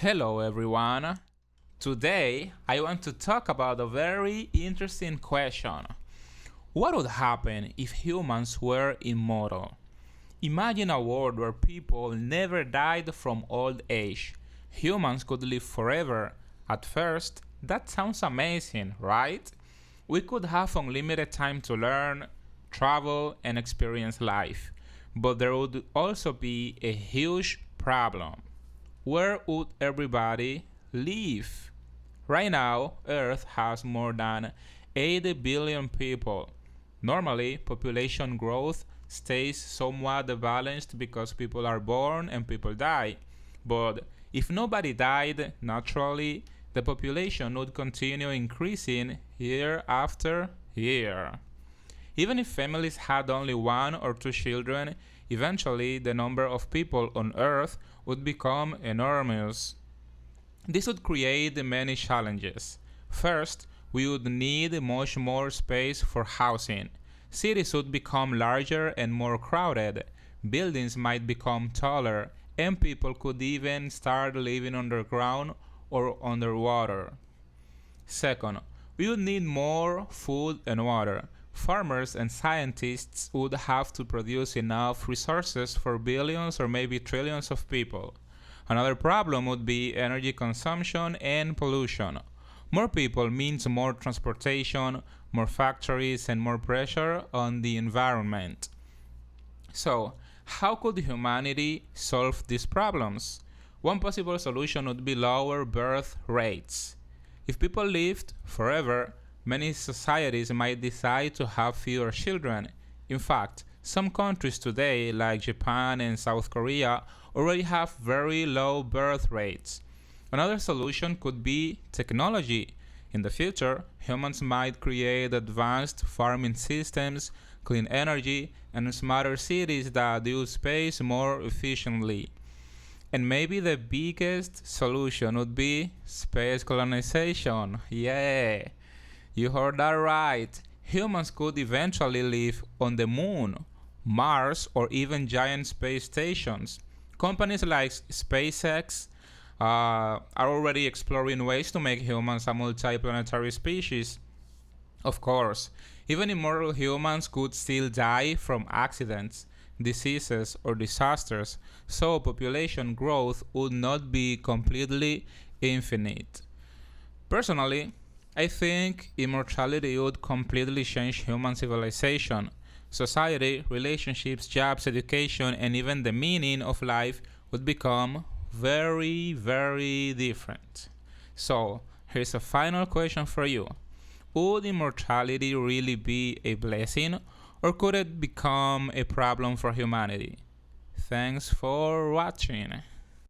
Hello everyone. Today I want to talk about a very interesting question. What would happen if humans were immortal? Imagine a world where people never died from old age. Humans could live forever. At first, that sounds amazing, right? We could have unlimited time to learn, travel, and experience life. But there would also be a huge problem. Where would everybody live? Right now, Earth has more than 80 billion people. Normally, population growth stays somewhat balanced because people are born and people die. But if nobody died naturally, the population would continue increasing year after year. Even if families had only one or two children, eventually the number of people on Earth would become enormous. This would create many challenges. First, we would need much more space for housing. Cities would become larger and more crowded. Buildings might become taller, and people could even start living underground or underwater. Second, we would need more food and water. Farmers and scientists would have to produce enough resources for billions or maybe trillions of people. Another problem would be energy consumption and pollution. More people means more transportation, more factories, and more pressure on the environment. So, how could humanity solve these problems? One possible solution would be lower birth rates. If people lived forever, many societies might decide to have fewer children. In fact, some countries today, like Japan and South Korea, already have very low birth rates. Another solution could be technology. In the future, humans might create advanced farming systems, clean energy, and smarter cities that use space more efficiently. And maybe the biggest solution would be space colonization. Yeah, you heard that right. Humans could eventually live on the moon, Mars, or even giant space stations. Companies like SpaceX are already exploring ways to make humans a multiplanetary species. Of course, even immortal humans could still die from accidents, diseases, or disasters, so population growth would not be completely infinite. Personally, I think immortality would completely change human civilization. Society, relationships, jobs, education, and even the meaning of life would become very, very different. So, here's a final question for you. Would immortality really be a blessing, or could it become a problem for humanity? Thanks for watching.